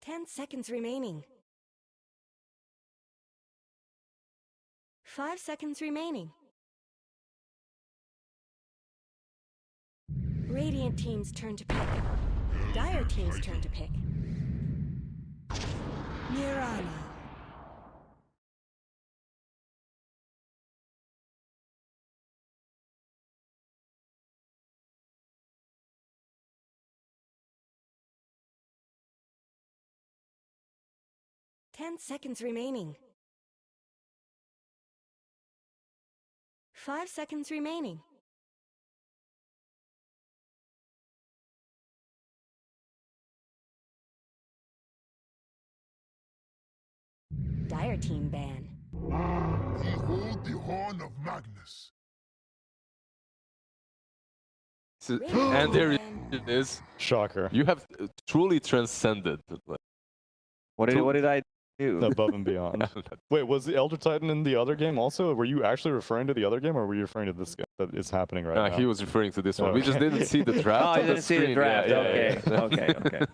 Ten seconds remaining. 5 seconds remaining. Radiant team's turn to pick. Dire team's turn to pick. Mirana. Ten seconds remaining. 5 seconds remaining. Dire team ban. Behold the horn of Magnus. And there it is. Shocker. You have truly transcended. What did I do? Above and beyond. Wait, was the Elder Titan in the other game also? Were you actually referring to the other game, or were you referring to this game that is happening right now? He was referring to this one. Okay. We just didn't see the draft. Oh, on I didn't the see the screen. draft. Yeah, Okay. yeah.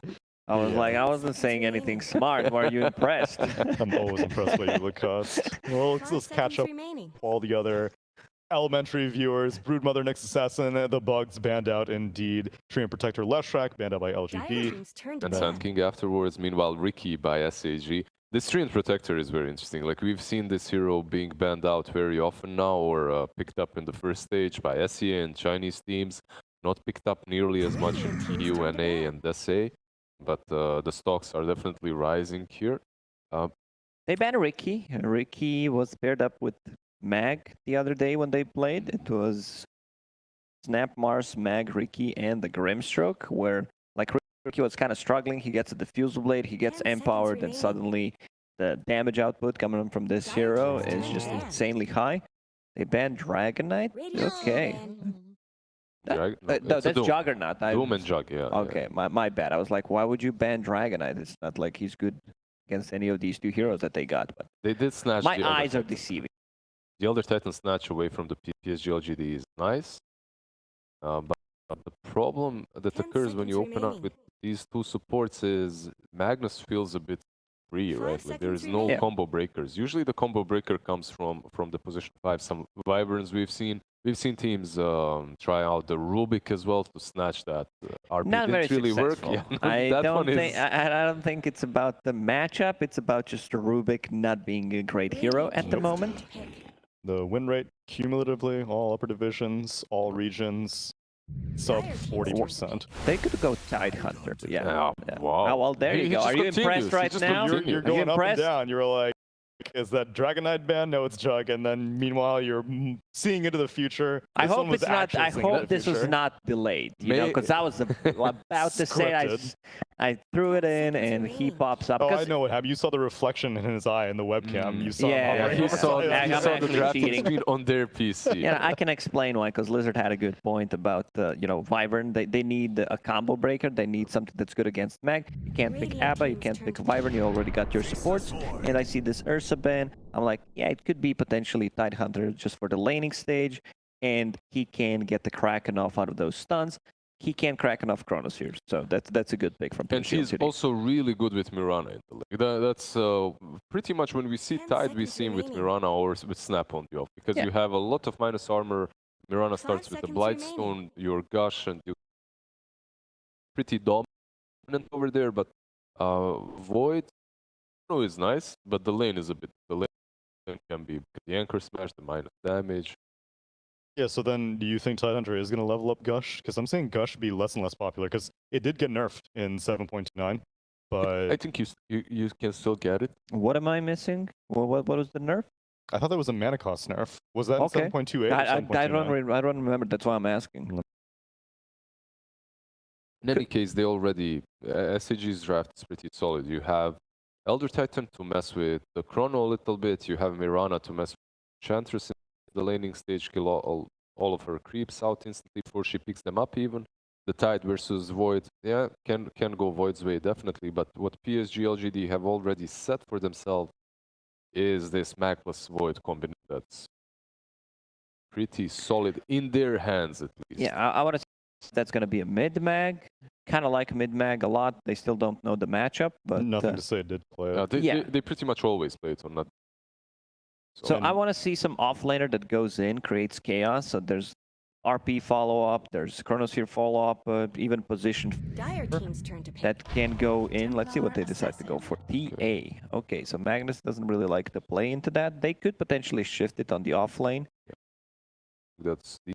I was like, I wasn't saying anything smart. Were you impressed? I'm always impressed by you, Lacoste. Well, let's catch up Remaining. all the other elementary viewers. Broodmother, Next Assassin, the bugs banned out indeed. Tree and Protector, Leshrac banned out by Dire LGD. team's turn to And ban. Sand King afterwards. Meanwhile, Ricky by SAG. This Tree and Protector is very interesting. Like, we've seen this hero being banned out very often now, or picked up in the first stage by SEA and Chinese teams. Not picked up nearly as much in EU, NA, and SA. But the stocks are definitely rising here. They banned Ricky. Ricky was paired up with Mag the other day when they played. It was Snap, Mars, Mag, Ricky, and the Grimstroke, where like Ricky was kind of struggling. He gets a Diffusal Blade, he gets 10 seconds empowered, and remaining. suddenly the damage output coming from this hero is just insanely high. They banned Dragonite? Radiant Okay. ban. Drag- No, it's a that's Doom. Juggernaut. Doom and Jug, yeah. Okay, my bad. I was like, why would you ban Dragonite? It's not like he's good against any of these two heroes that they got. But They did snatch my the Elder eyes are Titan. deceiving. The Elder Titan snatch away from the PSG.LGD is nice. But the problem that 10 occurs when you seconds open up remaining. with these two supports is Magnus feels a bit free, 5 right? Like, there is seconds no remaining. combo breakers. Usually the combo breaker comes from the position 5. Some Wyverns we've seen teams try out the Rubik as well to snatch that. RP Not very didn't really work. successful. Yeah, I that don't one think is... I don't think it's about the matchup. It's about just Rubik not being a great hero at the moment. The win rate cumulatively, all upper divisions, all regions, sub 40%. They could go Tidehunter. Yeah. Oh, Yeah. wow. Oh, well, there He you go. just Are you continues. impressed He right just now? continues. You're Are you going up and impressed? down. You're like, is that Dragonite ban? No, it's Jug. And then meanwhile, you're seeing into the future. I This one hope was it's not. actually I seeing into hope the this was future. not delayed. You know, because I was about to say Scripted. I threw it in and he pops up. Oh, I 'cause- know what happened. You saw the reflection in his eye in the webcam. You saw Yeah, him Yeah, hovering he over saw, the I'm he saw the actually drafting cheating. screen on their PC. Yeah, I can explain why, because Lizard had a good point about, Wyvern. They need a combo breaker. They need something that's good against Mag. You can't pick Radiant Abba, you team's can't turn pick to Wyvern, you already got your supports. And I see this Ursa ban. I'm like, yeah, it could be potentially Tidehunter just for the laning stage. And he can get the Kraken off out of those stuns. He can Kraken off Chronos here. So that's a good pick from And he's PSG.LGD. also really good with Mirana in the league. That's pretty much when we see 10 Tide, we seconds see him with remaining. Mirana or with Snap on the off. Because Yeah. you have a lot of minus armor Mirana starts with the Blightstone, your Gush, and you pretty dominant over there, but Void is nice, but the lane is a bit, the lane can be the anchor smash, the minus damage. Yeah, so then do you think Tidehunter is going to level up Gush? Because I'm seeing Gush be less and less popular, because it did get nerfed in 7.29, but I think you can still get it. What am I missing? What was the nerf? I thought that was a mana cost nerf. Was that Okay. in 7.28 or I 7.29? I don't remember. That's why I'm asking. In any case, they already, SAG's draft is pretty solid. You have Elder Titan to mess with the Chrono a little bit. You have Mirana to mess with Enchantress in the laning stage, kill all of her creeps out instantly before she picks them up even. The Tide versus Void, yeah, can go Void's way, definitely. But what PSG.LGD have already set for themselves is this Mag plus Void combination that's pretty solid in their hands, at least. Yeah, I want to say that's going to be a mid-mag. Kind of like mid-mag a lot. They still don't know the matchup, but... Nothing to say it did play it. They pretty much always play it on that. So I want to see some offlaner that goes in, creates chaos. So there's RP follow-up, there's Chronosphere follow-up, even position Dire team's turn to pick. that can go in. Let's see what they decide to go for. TA. Okay, so Magnus doesn't really like to play into that. They could potentially shift it on the offlane. That's the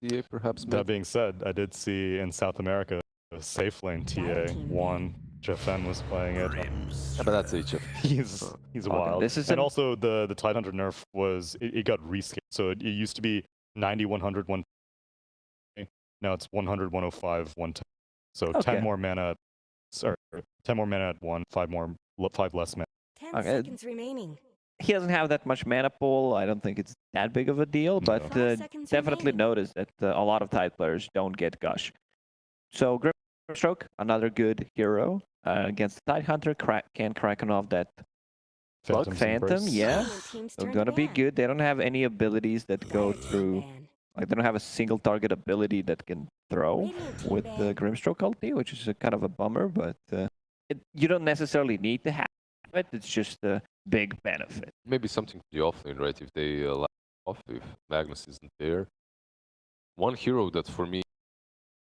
TA, perhaps. That being said, I did see in South America, a safe lane TA won. Jeffen was playing it. Yeah, but that's HF. He's wild. This is and also the Tidehunter nerf was, it got rescaled. So it used to be 90, 100, 120. Now it's 100, 105, 110. So 10 more mana, sorry, 10 more mana at 1, 5 less mana. 10 seconds remaining. He doesn't have that much mana pool. I don't think it's that big of a deal, but definitely notice that a lot of Tide players don't get Gush. So Grimstroke, another good hero against the Tidehunter, can crack off that Phantom, yeah. So gonna be good. They don't have any abilities that go through, like they don't have a single target ability that can throw with the Grimstroke ulti, which is a kind of a bummer, but you don't necessarily need to have it. It's just a big benefit. Maybe something to the offlane, right? If they allow off, if Magnus isn't there. One hero that for me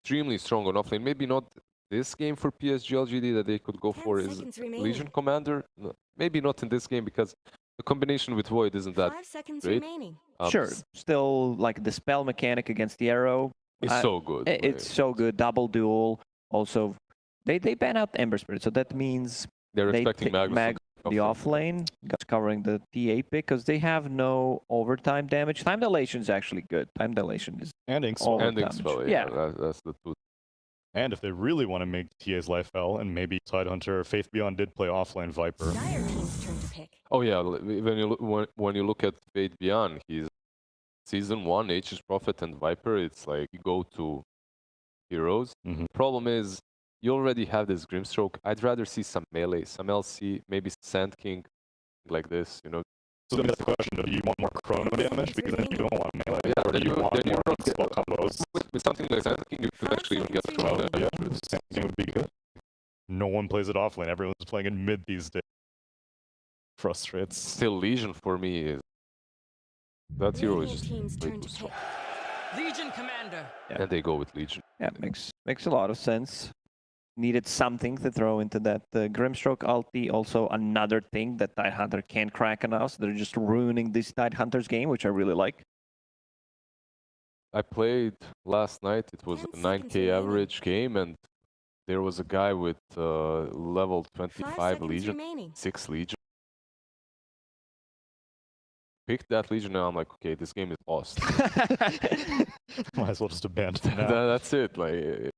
extremely strong on offlane, maybe not this game for PSG.LGD that they could go for is Legion Commander. No, maybe not in this game because the combination with Void isn't that great. Sure, still like the spell mechanic against the arrow. It's so good. It's so good. Double duel. Also, they ban out Ember Spirit, so that means they're expecting Magnus the offlane, covering the TA pick, because they have no overtime damage. Time dilation is actually good. Time dilation is and ink spell. And ink spell, yeah. That's the two. And if they really want to make TA's life hell, and maybe Tidehunter, Faith Beyond did play offlane Viper. Dire team's turn to pick. Oh yeah, when you look at Faith Beyond, he's Season 1, H's Prophet and Viper, it's like go-to heroes. Problem is, you already have this Grimstroke. I'd rather see some melee, some LC, maybe Sand King, like this, you know. So then that's the question, do you want more chrono damage? Because then you don't want melee. Yeah, or do you want more spell combos? With something like Sand King, you could actually even get chrono damage. Sand King would be good. No one plays it offlane. Everyone's playing it mid these days. Frustrates. Still, Legion for me is... That hero is just way too strong. Legion Commander! Yeah. And they go with Legion. Yeah, makes a lot of sense. Needed something to throw into that Grimstroke ulti. Also, another thing that Tidehunter can't crack enough. So they're just ruining this Tidehunter's game, which I really like. I played last night. It was a 9k average game, and there was a guy with level 25 Legion, 6 Legion. Picked that Legion, and I'm like, okay, this game is lost. Might as well just abandon it. That's it. Like,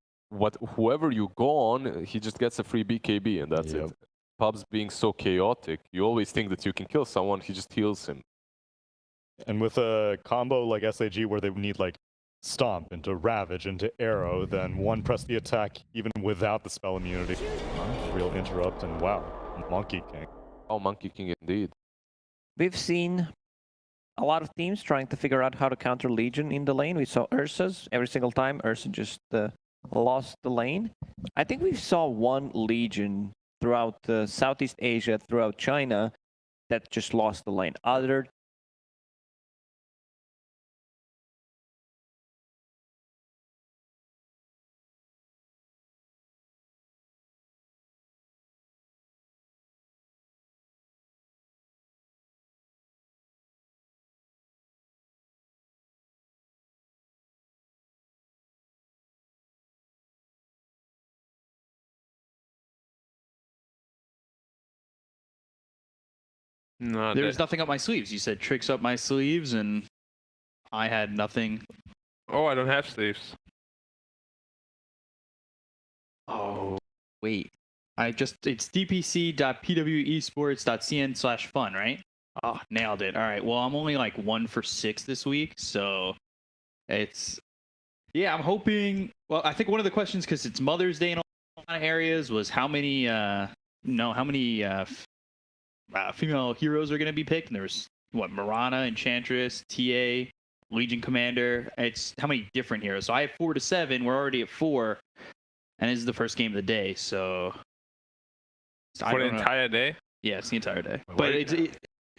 whoever you go on, he just gets a free BKB, and that's it. Pubs being so chaotic, you always think that you can kill someone, he just heals him. And with a combo like SAG where they need like Stomp into Ravage into Arrow, then one press the attack even without the spell immunity. Real interrupt, and wow, Monkey King. Oh, Monkey King indeed. We've seen a lot of teams trying to figure out how to counter Legion in the lane. We saw Ursa's every single time. Ursa just lost the lane. I think we saw one Legion throughout Southeast Asia, throughout China, that just lost the lane. Other No, There's nothing up my sleeves. You said tricks up my sleeves, and I had nothing. Oh, I don't have sleeves. Oh, wait. It's dpc.pwesports.cn/fun, right? Oh, nailed it. All right. Well, I'm only like 1 for 6 this week, so it's yeah. I'm hoping. Well, I think one of the questions, because it's Mother's Day in a lot of areas, was how many female heroes are going to be picked. And there was Mirana, Enchantress, TA, Legion Commander. It's how many different heroes. So I have 4 to 7. We're already at 4, and this is the first game of the day. So For the entire day? Yeah, it's the entire day. But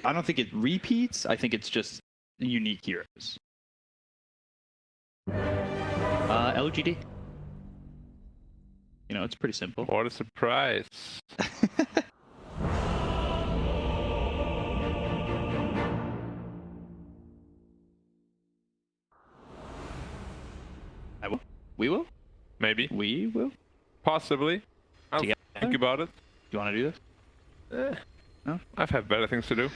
I don't think it repeats. I think it's just unique heroes. LGD. You know, it's pretty simple. What a surprise. We will? Maybe. We will? Possibly. I'll Together? think about it. Do you want to do this? No? I've had better things to do.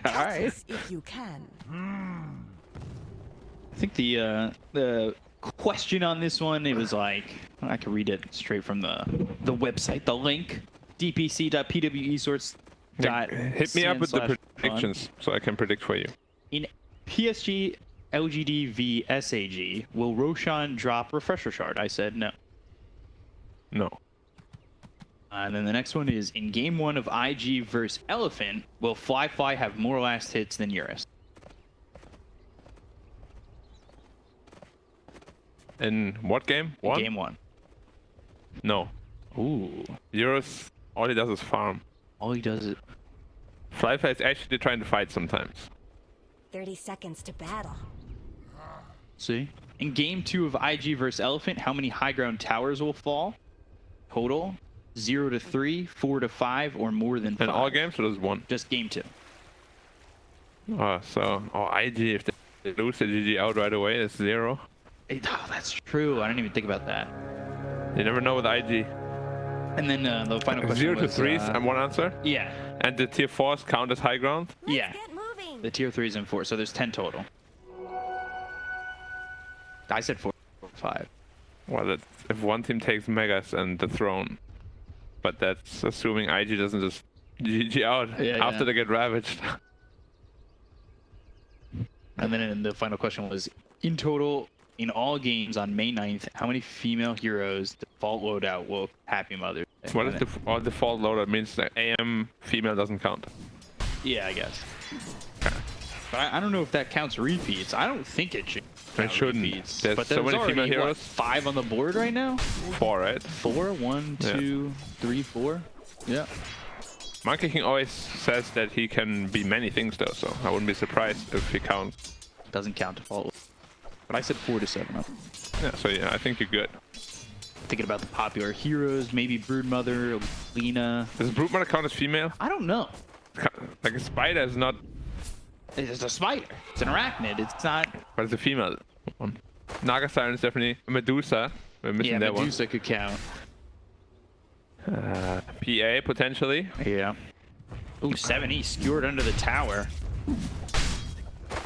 All right. If you can. I think the question on this one, it was like, I can read it straight from the website, the link, dpc.pwesports.cn/fun. Hit me up with the predictions so I can predict for you. In PSG.LGD v SAG, will Roshan drop Refresher Shard? I said no. No. And then the next one is, in game 1 of IG versus Elephant, will Fly have more last hits than Eurus? In what game? One? Game 1. No. Ooh. Eurus, all he does is farm. All he does is... Flyfly is actually trying to fight sometimes. 30 seconds to battle. See? In game 2 of IG versus Elephant, how many high ground towers will fall? Total? 0 to 3, 4 to 5, or more than 5? In all games, or there's one? Just game 2. IG, if they lose the GG out right away, it's 0. Oh, that's true. I didn't even think about that. You never know with IG. And then the final question 0 to was, 3s, and one answer? Yeah. And the tier 4s count as high ground? Yeah. Get moving. The tier 3s and 4, so there's 10 total. I said 4 or 5. Well, if one team takes Megas and the throne. But that's assuming IG doesn't just GG out after they get ravaged. And then the final question was, in total, in all games on May 9th, how many female heroes default loadout will Happy Mother? What is default loadout? Means that AM female doesn't count. Yeah, I guess. But I don't know if that counts repeats. I don't think it should. It shouldn't. Repeats. There's but so many already, female heroes. What, 5 on the board right now? 4, right? 4? 1, 2, 3, 4. Yeah. Monkey King always says that he can be many things though, so I wouldn't be surprised if he counts. Doesn't count default. But I said 4 to 7. Yeah, so yeah, I think you're good. Thinking about the popular heroes, maybe Broodmother, Lena. Does Broodmother count as female? I don't know. Like a spider is not... It's a spider. It's an arachnid. It's not... But it's a female one. Naga Siren is definitely... Medusa. We're missing that Medusa could count. one. PA, potentially. Yeah. Ooh, 7E skewered under the tower.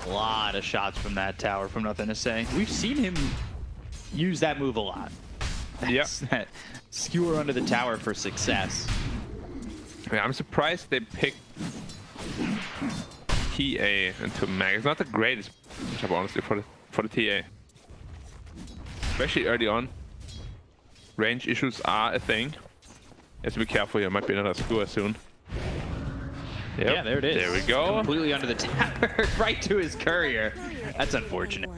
A lot of shots from that tower, from Nothing to Say. We've seen him use that move a lot. Yeah. That skewer under the tower for success. Yeah, I'm surprised they picked TA into Mag. It's not the greatest matchup, honestly, for the TA. Especially early on. Range issues are a thing. You have to be careful here. Might be another skewer soon. Yep. Yeah, there it is. There we go. Completely under the tower, right to his courier. That's unfortunate.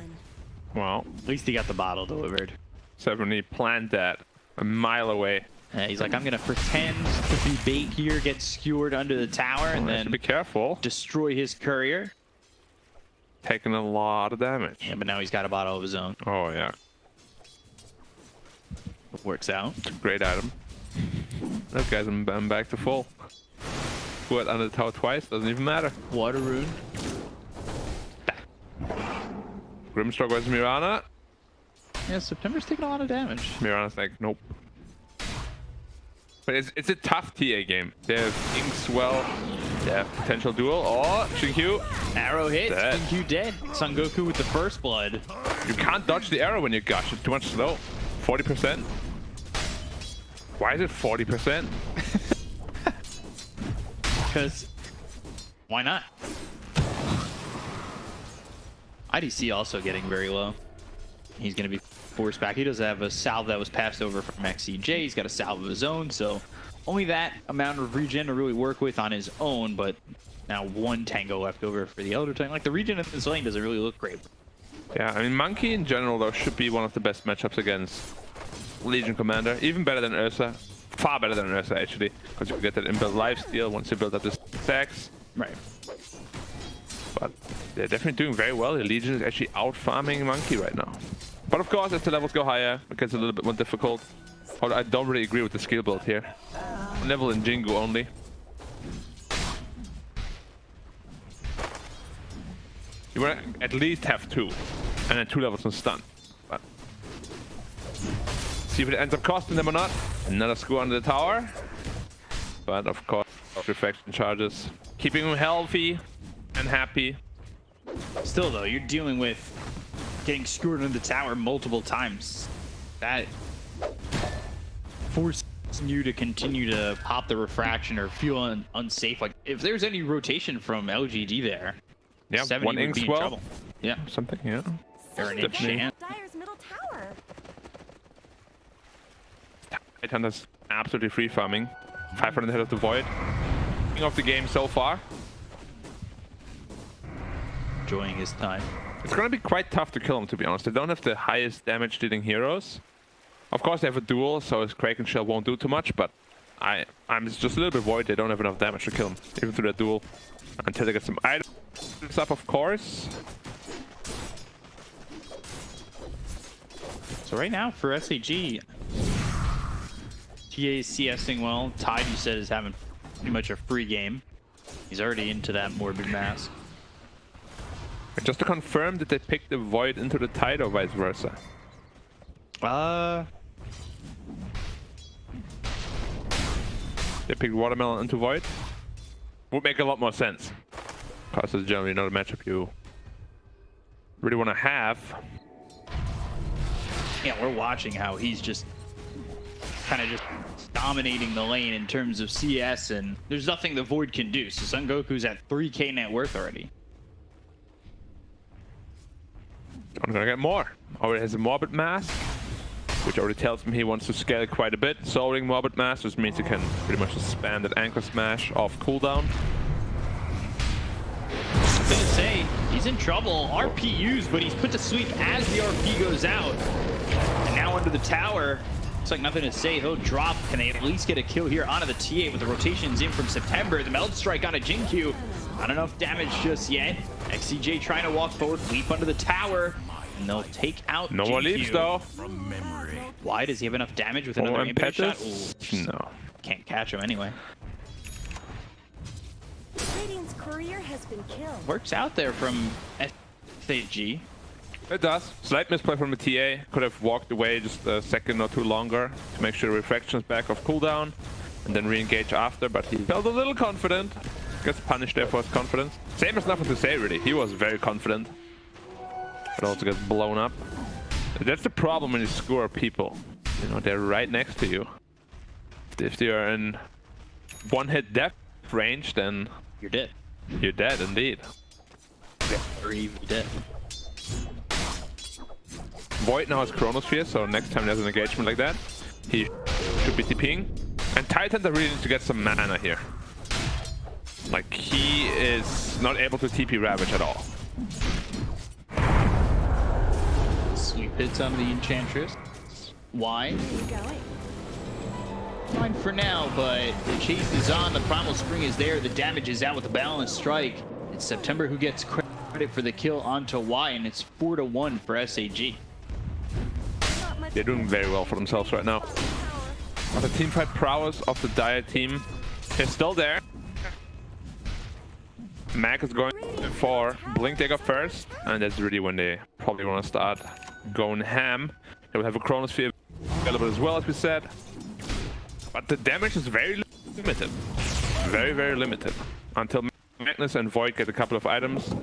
Wow. At least he got the bottle delivered. 70 planned that a mile away. He's like, I'm gonna pretend to be bait here, get skewered under the tower, and then be careful. destroy his courier. Taking a lot of damage. Yeah, but now he's got a bottle of his own. Oh yeah. It works out. Great item. Look guys, I'm back to full. Squid under the tower twice, doesn't even matter. Water rune. Grimstroke versus Mirana. Yeah, September's taking a lot of damage. Mirana's like, nope. But it's a tough TA game. They have Inkswell, they have potential duel. Oh, Shinkyu. Arrow hits. Dead. Shinkyu dead. Son Goku with the first blood. You can't dodge the arrow when you gush. It's too much slow. 40%. Why is it 40%? Because why not? IDC also getting very low. He's going to be forced back. He does have a salve that was passed over from XCJ. He's got a salve of his own, so only that amount of regen to really work with on his own, but now one tango left over for the Elder Tank. Like, the regen in this lane doesn't really look great. Yeah, I mean, Monkey in general, though, should be one of the best matchups against Legion Commander. Even better than Ursa. Far better than Ursa, actually. Because you can get that inbuilt lifesteal once you build up the stacks. Right. But they're definitely doing very well. The Legion is actually out-farming Monkey right now. But of course, as the levels go higher, it gets a little bit more difficult. Although I don't really agree with the skill build here. Level in Jingu only. You want to at least have 2. And then 2 levels on stun. But see if it ends up costing them or not. Another score under the tower. But of course, reflection charges. Keeping him healthy and happy. Still, though, you're dealing with getting screwed into the tower multiple times. That forces you to continue to pop the refraction or feel unsafe. Like, if there's any rotation from LGD there, Yeah, 70 one would be in Inkswell. trouble. Yeah. Something, yeah. Or an Definitely. enchant. Dire's middle tower. Tidehunter's absolutely free farming. 500 ahead of the Void. King of the game so far. Enjoying his time. It's gonna be quite tough to kill him, to be honest. They don't have the highest damage dealing heroes. Of course they have a duel, so his Kraken Shell won't do too much, but I'm just a little bit worried they don't have enough damage to kill him, even through that duel. Until they get some items up, of course. So right now for SAG, TA is CSing well. Tide, you said, is having pretty much a free game. He's already into that Morbid Mask. Just to confirm, did they pick the Void into the Tide or vice versa? They picked Watermelon into Void? Would make a lot more sense. Because it's generally not a matchup you really want to have. Yeah, we're watching how he's just kind of just dominating the lane in terms of CS, and there's nothing the Void can do. So Son Goku's at 3k net worth already. I'm gonna get more. Already has a Morbid Mask, which already tells him he wants to scale quite a bit. Soaring Morbid Mask, which means he can pretty much just spam that Anchor Smash off cooldown. I was gonna say, he's in trouble. RP used, but he's put to sleep as the RP goes out. And now under the tower, looks like nothing to say. He'll drop. Can they at least get a kill here onto the TA with the rotations in from September? The Meld Strike on a Jinkyu. Not enough damage just yet. XCJ trying to walk forward, leap under the tower, and they'll take out No Jinkyu. more leaps though. Why does he have enough damage with another impact shot? Ooh, No. can't catch him anyway. Radiant's courier has been killed. Works out there from SAG. It does. Slight misplay from the TA. Could have walked away just a second or two longer to make sure Reflection's back off cooldown and then re-engage after, but he felt a little confident. Gets punished there for his confidence. Same as nothing to say, really. He was very confident. But also gets blown up. That's the problem when you score people. You know, they're right next to you. If they are in one-hit death range, then You're dead. you're dead indeed. Or even dead. Void now has Chronosphere, so next time there's an engagement like that, he should be TPing. And Tidehunter really needs to get some mana here. Like, he is not able to TP Ravage at all. Sweep hits on the Enchantress. Why? Where are you going? Fine for now, but the chase is on. The Primal Spring is there. The damage is out with the Balanced Strike. It's September who gets credit for the kill onto Y, and it's 4-1 for SAG. Not much They're doing very well for themselves right now. But the teamfight prowess of the Dire team is still there. Mac is going for Blink Dagger first, and that's really when they probably want to start going ham. They will have a Chronosphere available as well, as we said. but the damage is very limited. Very, very limited. Until Magnus and Void get a couple of items.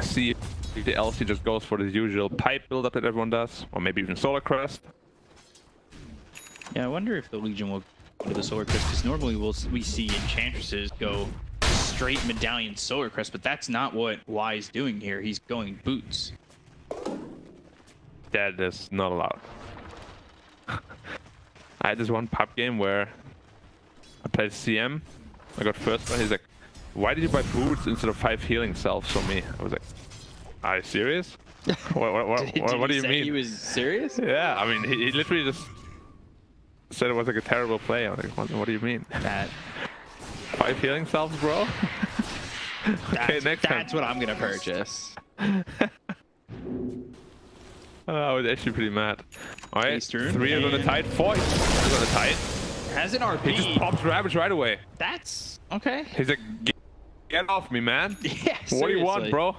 See if the LC just goes for the usual pipe build-up that everyone does, or maybe even Solar Crest. Yeah, I wonder if the Legion will go to the Solar Crest, because normally we see Enchantresses go straight Medallion Solar Crest, but that's not what Y is doing here. He's going boots. That is not allowed. I had this one pub game where I played CM. I got first one. He's like, "Why did you buy boots instead of 5 healing selves for me?" I was like, "Are you serious? What do you mean?" He was serious? Yeah, I mean, he literally just said it was like a terrible play. I was like, what do you mean? That 5 healing selves, bro? Okay, next time. That's what I'm gonna purchase. I was actually pretty mad. All right, Ace turn, 3 is on the tide, 4 is on the tide. Has an RP. He just pops Ravage right away. That's okay. He's like, get off me, man. Yeah, What do you want, seriously. bro?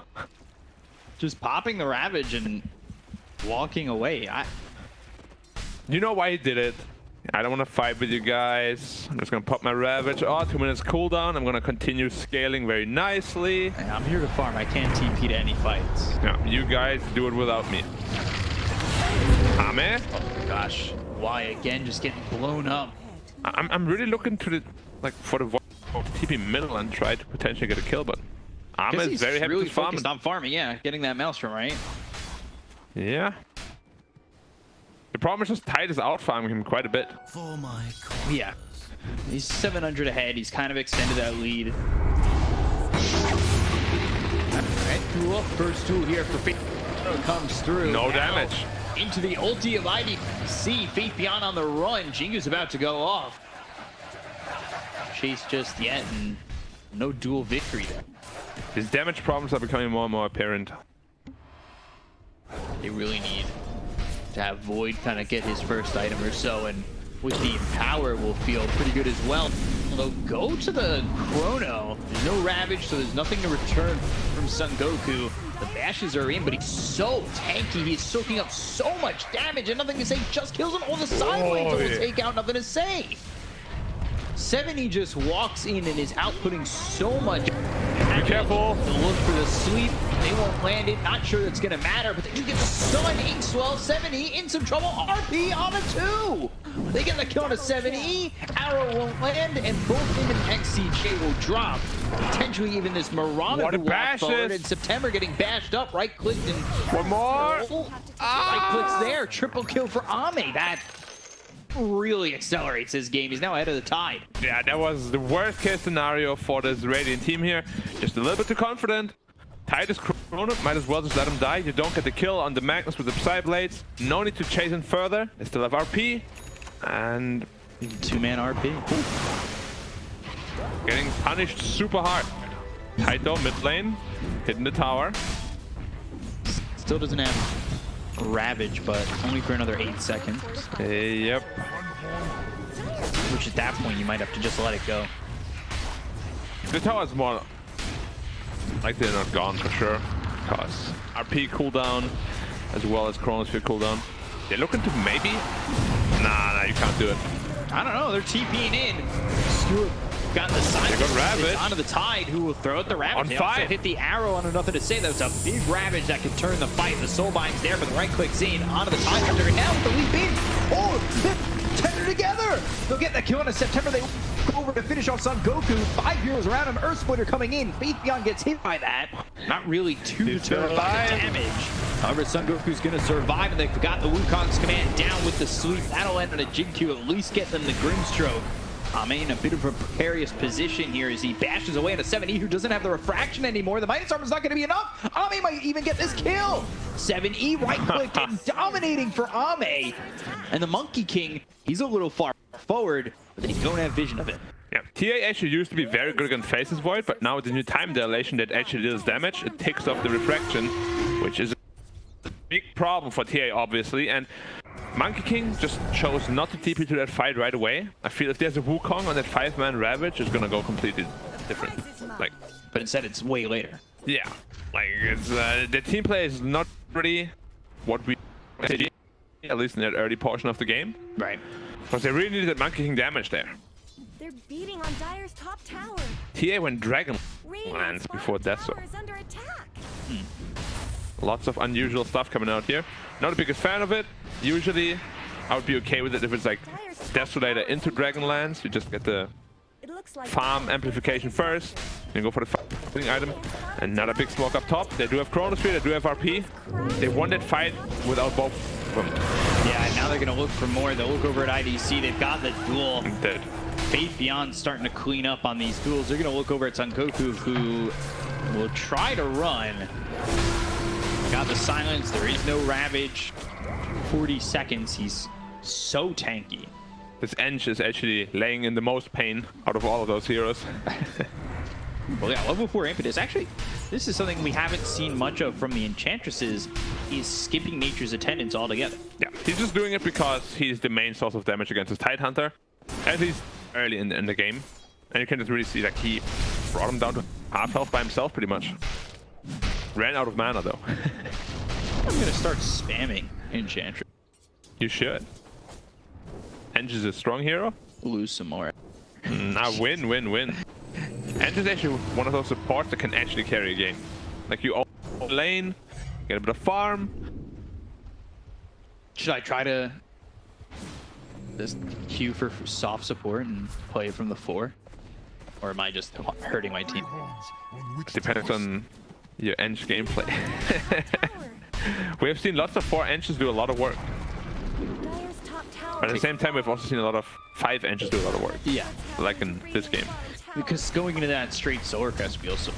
Just popping the Ravage and walking away. You know why he did it. I don't want to fight with you guys. I'm just going to pop my Ravage. Oh, 2 minutes cooldown. I'm going to continue scaling very nicely. I'm here to farm. I can't TP to any fights. Yeah, you guys do it without me. Ame? Oh my gosh. Why again? Just getting blown up. I'm really looking to the for the TP middle and try to potentially get a kill, but Ame is very happy really to farm. focused on farming. Yeah, getting that Maelstrom right. Yeah. The problem is just Tide is out farming him quite a bit. Yeah. He's 700 ahead. He's kind of extended that lead. Alright, duel. First duel here for Faith comes through. No Now damage. into the ulti of IDC. Faith Beyond on the run. Jingu's about to go off. Chase just yet, and no dual victory there. His damage problems are becoming more and more apparent. They really need to have Void kind of get his first item or so, and with the Empower will feel pretty good as well. Although go to the Chrono. There's no Ravage, so there's nothing to return from Son Goku. The bashes are in, but he's so tanky. He's soaking up so much damage, and nothing to say. Just kills him. All the side lanes will take out. Nothing to say. 70 just walks in and is outputting so much. Be careful. They'll look for the sweep. They won't land it. Not sure it's going to matter, but they do get the stun. Inkswell, 70 in some trouble. RP on a 2. They get the kill on a 70. Arrow won't land, and both him and XCJ will drop. Potentially even this Mirana What a who walked forward bashes. in September getting bashed up. Right clicked and One more. right clicks there. Triple kill for Ame. That really accelerates his game. He's now ahead of the Tide. Yeah, that was the worst case scenario for this Radiant team here. Just a little bit too confident. Tide is Chrono, might as well just let him die. You don't get the kill on the Magnus with the Psy Blades. No need to chase him further. They still have RP. And 2-man RP. getting punished super hard. Tide though, mid lane, hitting the tower. Still doesn't have Ravage, but only for another 8 seconds. Yep. Which at that point, you might have to just let it go. The tower is more like they're not gone for sure. Because RP cooldown as well as Chronosphere cooldown. They're looking to maybe... Nah, you can't do it. I don't know. They're TPing in. Stewart got the side. They got Ravage. Onto the Tide, who will throw out the Ravage. On They also 5. hit the arrow on nothing to say. That was a big Ravage that could turn the fight. The Soul Bind's there, but the right click's in. Onto the Tide Hunter. And now with the leap in. Oh, they're tethered together. They'll get the kill in September. They go over to finish off Son Goku. 5 heroes around him. Earth Splitter coming in. Faith Beyond gets hit by that. Not really too deterred by the damage. However, Son Goku's going to survive, and they've got the Wukong's command down with the sweep. That'll end on a Jin-Q, at least get them the Grimstroke. Ame in a bit of a precarious position here as he bashes away at a 7E who doesn't have the refraction anymore. The Midas Armor's not going to be enough. Ame might even get this kill. 7E right click and dominating for Ame. And the Monkey King, he's a little far forward, but they don't have vision of it. Yeah, TA actually used to be very good against Faces Void, but now with the new time dilation that actually deals damage, it takes off the refraction, which is a big problem for TA, obviously. And Monkey King just chose not to TP to that fight right away. I feel if there's a Wukong on that 5-man Ravage, it's gonna go completely different. Like, But instead, it's way later. yeah, like it's the team play is not really what we at least in that early portion of the game. Right. Because they really needed that Monkey King damage there. They're beating on Dire's top tower. TA went Dragon Radiant's lands bottom before that, so tower is under attack. lots of unusual stuff coming out here. Not the biggest fan of it. Usually, I would be okay with it if it's like Desolator into Dragonlance. You just get the It looks like farm amplification first, then go for the fighting item. And not a big smoke up top. They do have Chronosphere, they do have RP. They won that fight without both of them. Yeah, and now they're going to look for more. They'll look over at IDC. They've got the duel. Dead. Fate Beyond starting to clean up on these duels. They're going to look over at Sangoku, who will try to run. Got the silence. There is no Ravage. 40 seconds. He's so tanky. This Eng is actually laying in the most pain out of all of those heroes. Well, yeah, level 4 Impetus. Actually, this is something we haven't seen much of from the Enchantresses, is skipping Nature's Attendance altogether. Yeah, he's just doing it because he's the main source of damage against his Tidehunter, at least early in the game. And you can just really see that he brought him down to half health by himself, pretty much. Ran out of mana, though. I'm going to start spamming Enchantress. You should. Eng is a strong hero. Lose some more. Nah, win. Eng is actually one of those supports that can actually carry a game. Like, you own lane, get a bit of farm. Should I try to just queue for soft support and play from the 4? Or am I just hurting my team? Depends on your Eng gameplay. We have seen lots of 4 Engs do a lot of work. Dire's top tower. But at the same time, we've also seen a lot of 5 Engs do a lot of work. Yeah, Like in this game. because going into that straight Solar Crest feels so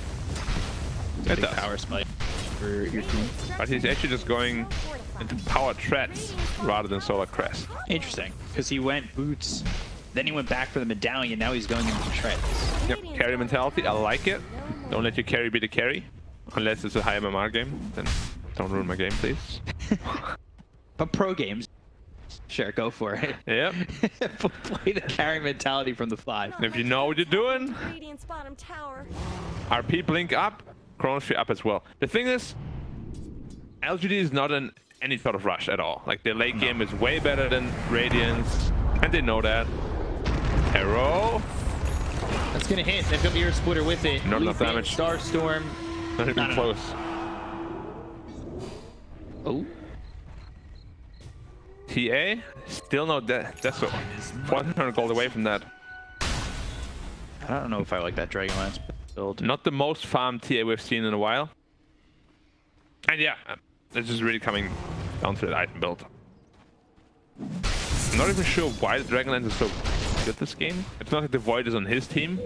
It big does. power spike for your team. But he's actually just going into power threats rather than Solar Crest. Interesting, because he went boots, then he went back for the medallion, now he's going into treads. Yep, carry mentality, I like it. Don't let your carry be the carry. Unless it's a high MMR game, then don't ruin my game, please. But pro games, sure, go for it. Yep. Play the carry mentality from the 5. If you know what you're doing, Radiant's bottom tower. RP blink up, Chronosphere up as well. The thing is, LGD is not in any sort of rush at all. Like, their late game is way better than Radiance, and they know that. Arrow. That's gonna hit. They've got the Earth Splitter with it. Not enough Leaf in, damage. Starstorm. Not even No. close. Oh. TA, still no Deso. 100 gold away from that. I don't know if I like that Dragonlance build. Not the most farmed TA we've seen in a while. And yeah, this is really coming down to the item build. I'm not even sure why the Dragonlance is so good this game. It's not like the Void is on his team,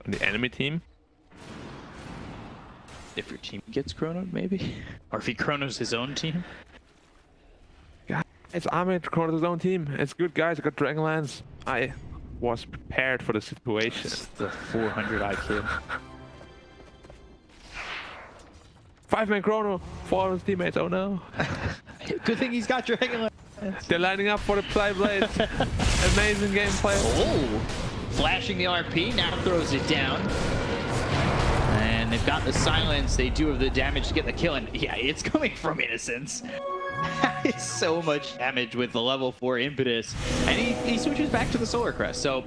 on the enemy team. If your team gets chronoed, maybe? Or if he chronos his own team? It's Ahmed to his own team. It's good, guys. I got Dragonlance. I was prepared for the situation. It's the 400 IQ. 5-man chrono, 4 of his teammates. Oh no. Good thing he's got Dragonlance. They're lining up for the Playblades. Amazing gameplay. Oh! Flashing the RP, now throws it down. And they've got the silence. They do have the damage to get the kill. And yeah, it's coming from Innocence. It's so much damage with the level 4 Impetus. And he switches back to the Solar Crest. So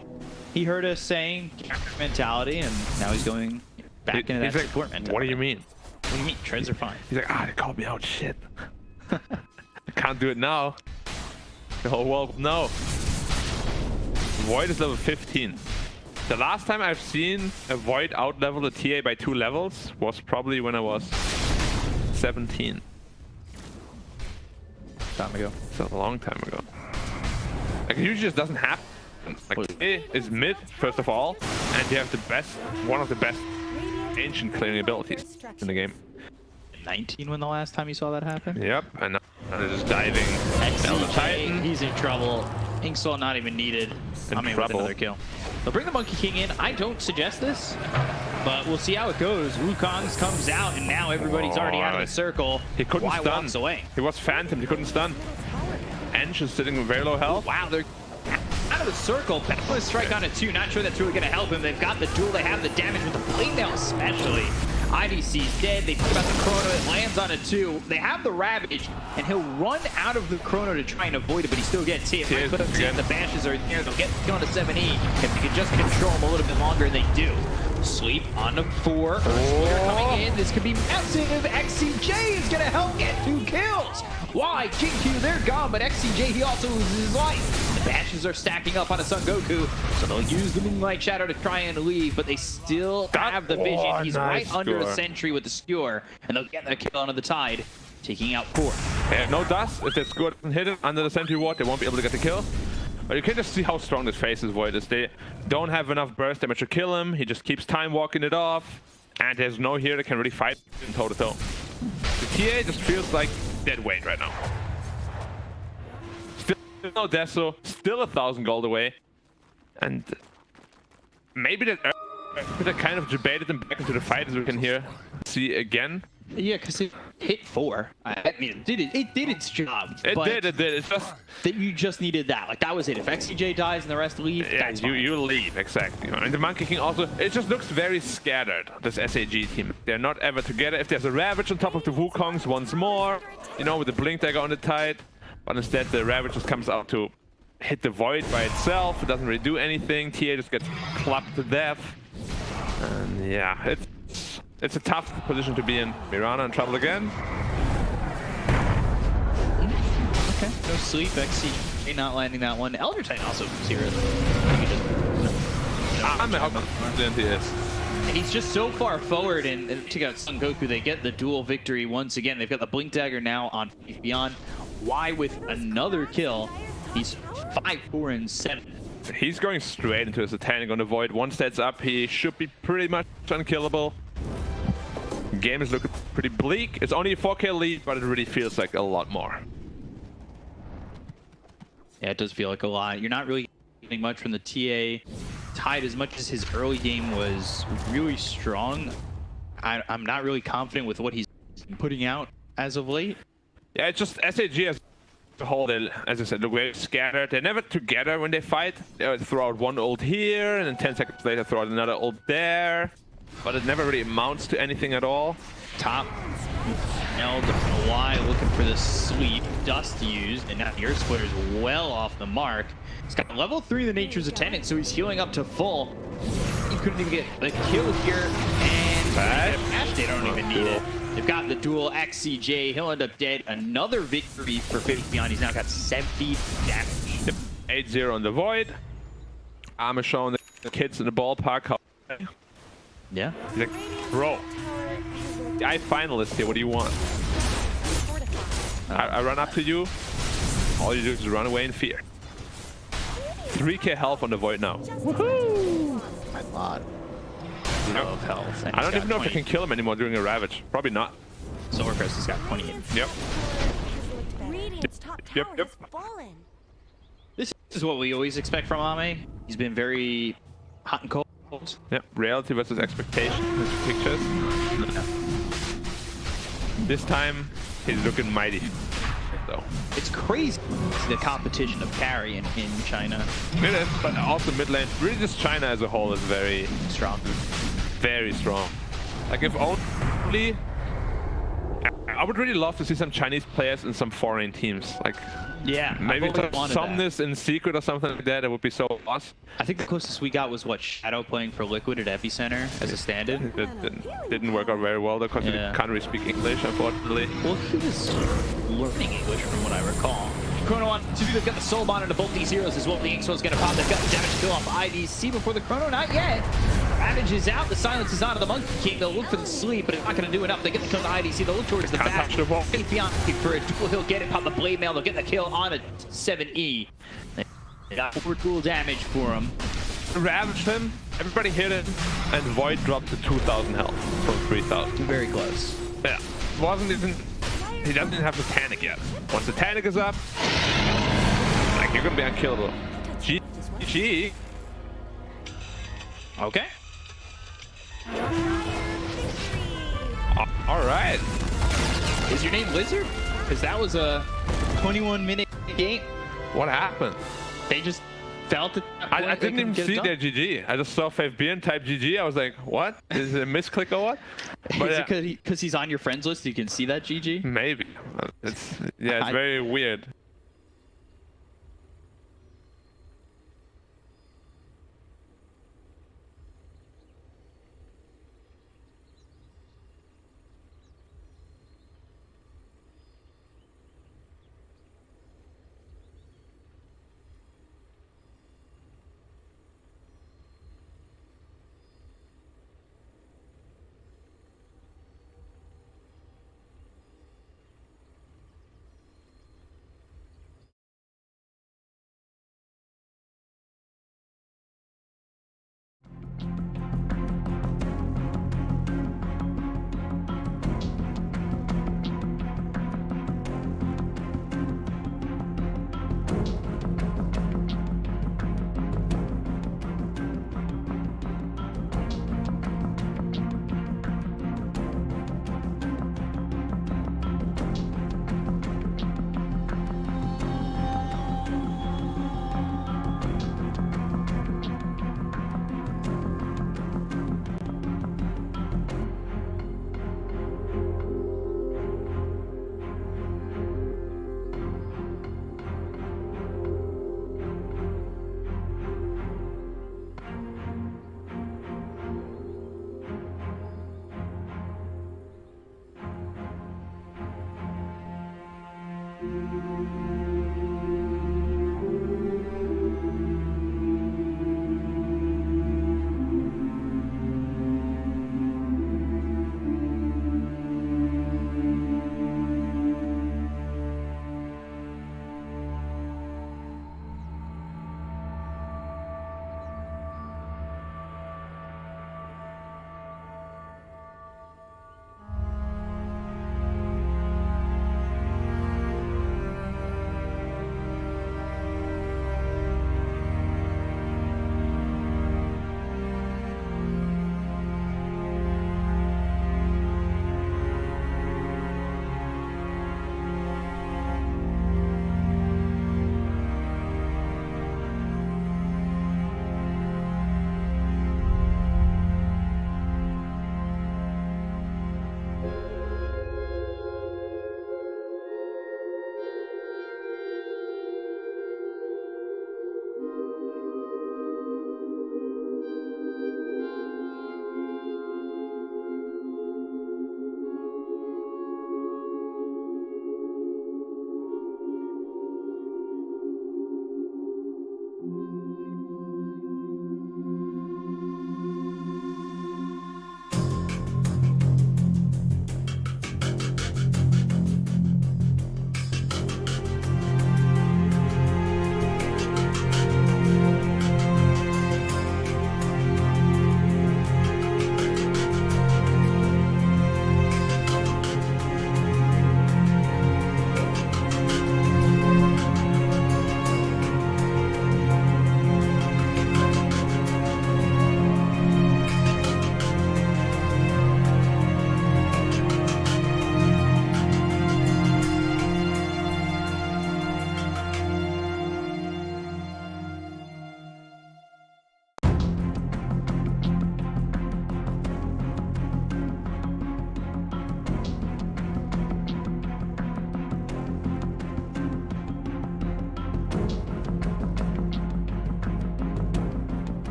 he heard us saying mentality, and now he's going back into that He's like, support mentality. what do you mean? What do you mean? Treads are fine. He's like, they called me out, shit. I can't do it now. The whole world will know. Void is level 15. The last time I've seen a Void out-level a TA by 2 levels was probably when I was 17. Time ago. It's a long time ago. Like, it usually just doesn't happen. Like, TA is mid, first of all, and you have the best, one of the best ancient clearing abilities in the game. 19 when the last time you saw that happen? Yep, and now they're just diving down the Titan. He's in trouble. Inksoul not even needed. In I'm in with trouble. another kill. They'll bring the Monkey King in. I don't suggest this, but we'll see how it goes. Wukong's comes out, and now everybody's already out of the circle. He couldn't Why stun. walks away. He was phantom, he couldn't stun. Eng is sitting with very low health. Wow, they're out of the circle. Balance strike on it too. Not sure that's really going to help him. They've got the duel. They have the damage with the blade now especially. IDC's dead. They think about the Chrono. It lands on a 2. They have the Ravage, and he'll run out of the Chrono to try and avoid it, but he still gets hit. Right, but the Bashes are there. They'll get going to 7E. If they can just control him a little bit longer, they do. Sleep on the 4. Earthspear coming in. This could be massive. XCJ is going to help get 2 kills. Why? GQ, they're gone, but XCJ, he also loses his life. The Bashes are stacking up on a Son Goku, so they'll use the Moonlight Shadow to try and leave, but they still have the vision. He's right under a sentry with the skewer, and they'll get that kill onto the Tide, taking out 4. No dust. If that skewer doesn't hit him under the sentry ward, they won't be able to get the kill. But you can just see how strong this Faceless Void is. They don't have enough burst damage to kill him. He just keeps time walking it off, and there's no hero that can really fight in toe-to-toe. The TA just feels like dead weight right now. Still no Deso, still 1,000 gold away, and maybe that kind of debated them back into the fight, as we can see again. Yeah, because it hit 4. I mean, it did its job. It did. It's just that you just needed that. Like, that was it. If XCJ dies and the rest leave, yeah, you leave, exactly. And the Monkey King also, it just looks very scattered, this SAG team. They're not ever together. If there's a Ravage on top of the Wukongs once more, you know, with the Blink Dagger on the Tide, but instead the Ravage just comes out to hit the Void by itself. It doesn't really do anything. TA just gets clubbed to death. And yeah, it's a tough position to be in. Mirana in trouble again. Okay, no Sleep. XCJ not landing that one. Elder Titan also serious. I'm how confident he is. He's just so far forward, and check out Son Goku. They get the dual victory once again. They've got the Blink Dagger now on Faith Beyond. Why with another kill? He's 5, 4, and 7. He's going straight into his Satanic on the Void. Once that's up, he should be pretty much unkillable. Game is looking pretty bleak. It's only a 4K lead, but it really feels like a lot more. Yeah, it does feel like a lot. You're not really getting much from the TA. Tide, as much as his early game was really strong, I'm not really confident with what he's putting out as of late. Yeah, it's just SAG as a whole, as I said, look very scattered. They're never together when they fight. They throw out one ult here, and then 10 seconds later throw out another ult there. But it never really amounts to anything at all. Top Neld Y looking for the Sweep. Dust used, and now the Earth Splitter's well off the mark. He's got level 3 the Nature's Attendant, so he's healing up to full. He couldn't even get a kill here, and Ash, they don't even need it. They've got the dual XCJ. He'll end up dead. Another victory for Faith Beyond. He's now got 70 damage. Yep. 8-0 on the Void. Armor showing the kids in the ballpark. How yeah. He's like, bro, I finalist here. What do you want? I run up to you. All you do is run away in fear. 3k health on the Void now. Woohoo! My god. Of health. I don't even know if I can kill him anymore during a Ravage. Probably not. Solar Crest has got 20 in. Yep. Yep. This is what we always expect from Ame. He's been very hot and cold. Yep. Reality versus expectation. Pictures. This time, he's looking mighty. Though. It's crazy, the competition of carry in China. It is, but also mid lane. Really, just China as a whole is very strong. Very strong. Like, if only... I would really love to see some Chinese players in some foreign teams. Like, yeah, maybe some this in secret or something like that. It would be so awesome. I think the closest we got was what, Shadow playing for Liquid at Epicenter as a stand-in. It didn't work out very well because he can't really speak English, unfortunately. Well, he was learning English from what I recall. Chrono on 2, they've got the Soul Bond into both these heroes as well. The Inksoul's gonna pop. They've got the damage kill off IDC before the Chrono, not yet. Ravage is out, the Silence is onto the Monkey King. They'll look for the Sleep, but it's not gonna do enough. They get the kill to IDC, they'll look towards the back. Faith Beyond for a duel, he'll get it, pop the Blade Mail, they'll get the kill on a 7E. They got 4 dual damage for him. Ravaged him, everybody hit it, and Void dropped to 2,000 health from 3,000. Very close. Yeah, wasn't even... He doesn't even have the Titanic yet. Once the Titanic is up, like, you're gonna be unkillable. GG. Okay. All right. Is your name Lizard? Because that was a 21-minute game. What happened? They just felt it. I didn't even see their GG. I just saw Favbn type GG. I was like, what? Is it a misclick or what? But Is it because he's on your friends list? You can see that GG. maybe. It's very weird.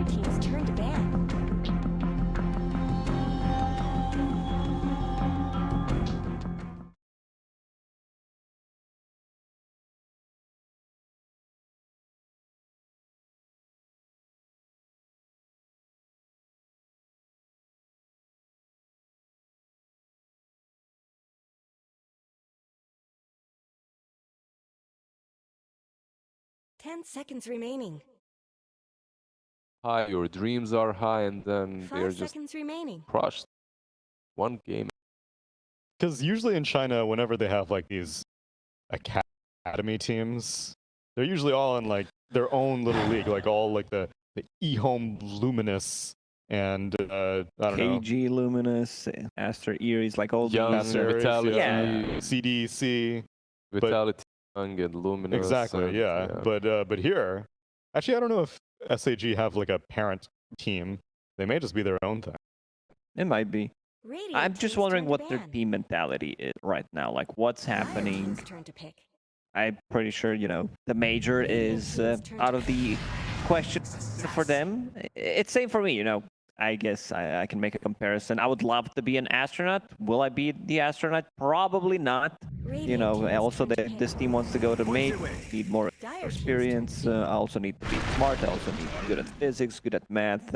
team's turn to ban. Ten seconds remaining. High, your dreams are high, and then they're 5 just seconds remaining. crushed. One game. Because usually in China, whenever they have like these academy teams, they're usually all in like their own little league, like all like the eHome Luminous and I don't know. KG Luminous, Aster Eries, like all Young, these. Vitality, Yeah. CDC. Vitality, Young, and Luminous. Exactly, and, yeah. But here, actually, I don't know if SAG have like a parent team. They may just be their own thing. It might be. Radiant I'm just team's wondering turn to what their ban. team mentality is right now. Like, what's Dire happening? team's turn to pick. I'm pretty sure, the major is out of the question for them. It's same for me, I guess I can make a comparison. I would love to be an astronaut. Will I be the astronaut? Probably not. Radiant team's Also turn to pick. this team wants to go to mate, need more Dire team's experience. turn to I also need to be smart. I also need to be good at physics, good at math.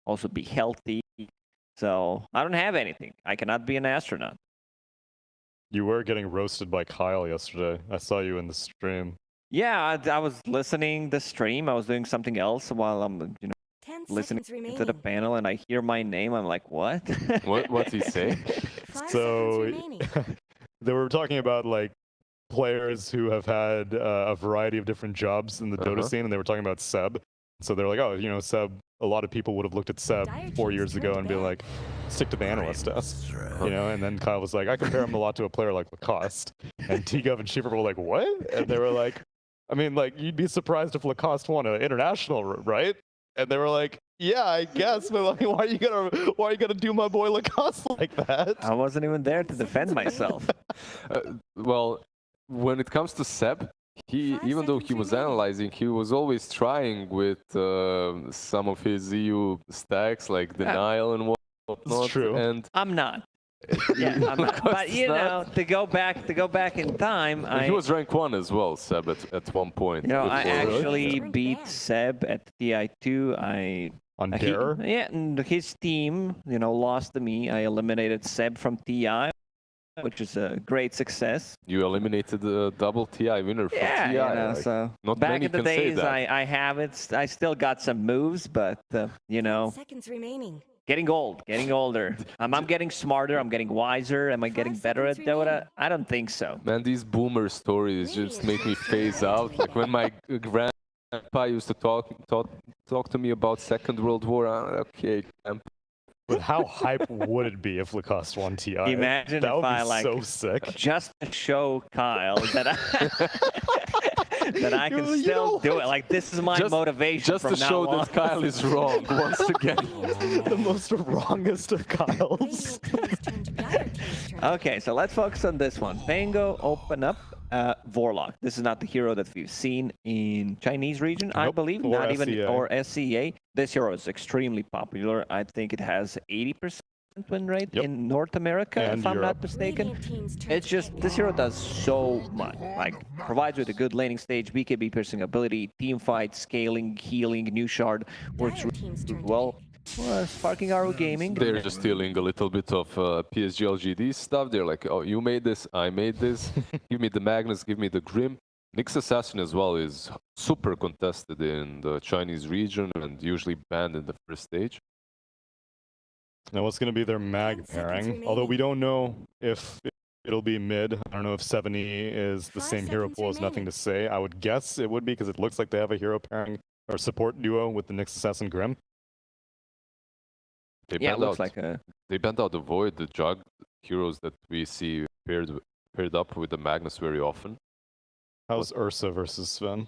Also be healthy. So I don't have anything. I cannot be an astronaut. You were getting roasted by Kyle yesterday. I saw you in the stream. Yeah, I was listening the stream. I was doing something else while I'm, 10 listening seconds remaining. to the panel, and I hear my name. I'm like, what? What's he say? 5 So seconds remaining. they were talking about like players who have had a variety of different jobs in the Dota scene, and they were talking about Seb. So they're like, oh, Seb. A lot of people would have looked at Seb Dire 4 team's years turn ago to and be ban. like, stick to the analyst desk, And then Kyle was like, I compare him a lot to a player like Lacoste, and T-Gov and Schiefer were like, what? And they were like, I mean, like, you'd be surprised if Lacoste won an international, right? And they were like, yeah, I guess, but like, why are you gonna do my boy Lacoste like that? I wasn't even there to defend myself. Well, when it comes to Seb, even though he was analyzing, he was always trying with some of his EU stacks, like denial and whatnot. It's true. And I'm not. Yeah, I'm not. But to go back in time, he was rank 1 as well, Seb, at one point. I before- actually Really? beat Seb at TI2. On Dare? And his team, lost to me. I eliminated Seb from TI, which is a great success. You eliminated the double TI winner from TI. like, so not back many in the can say days, that. I have it. I still got some moves, but 10 seconds remaining. getting older. I'm getting smarter. I'm getting wiser. Am I getting better at seconds remaining. Dota? I don't think so. Man, these boomer stories just make me phase out. Like when my grandpa used to talk to me about Second World War, I'm like, okay, grandpa. But how hype would it be if Lacoste won TI? Imagine that if would I, be like, so sick. Just to show Kyle that that I can You still know do it. Like, this is my motivation Just from to now show on. that Kyle is wrong once again. The most wrongest of Kyles. Radiant team's turn to Dire team's turn. Okay, so let's focus on this one. Pango, open up. Vorlock. This is not the hero that we've seen in Chinese region, I Nope, believe. or Not even SCA. or SCA. This hero is extremely popular. I think it has 80% win rate Yep. in North America, And if I'm not Europe. mistaken. Radiant team's turn It's to just pick. this hero does so much. Like, provides with a good laning stage, BKB piercing ability, team fight, scaling, healing, new shard, works Dire team's turn to well. pick. Sparking Arrow Gaming. They're just stealing a little bit of PSG.LGD stuff. They're like, oh, you made this, I made this. Give me the Magnus, give me the Grim. Nyx Assassin as well is super contested in the Chinese region and usually banned in the first stage. Now, what's going to be their 10 mag seconds pairing? Although we don't know if it'll be mid. I don't know if 70 is the 5 same hero seconds pool has nothing remaining. to say. I would guess it would be because it looks like they have a hero pairing or support duo with the Nyx Assassin Grim. They Yeah, it banned looks out, like a. they banned out the Void, the Jug heroes that we see paired up with the Magnus very often. How's Ursa versus Sven?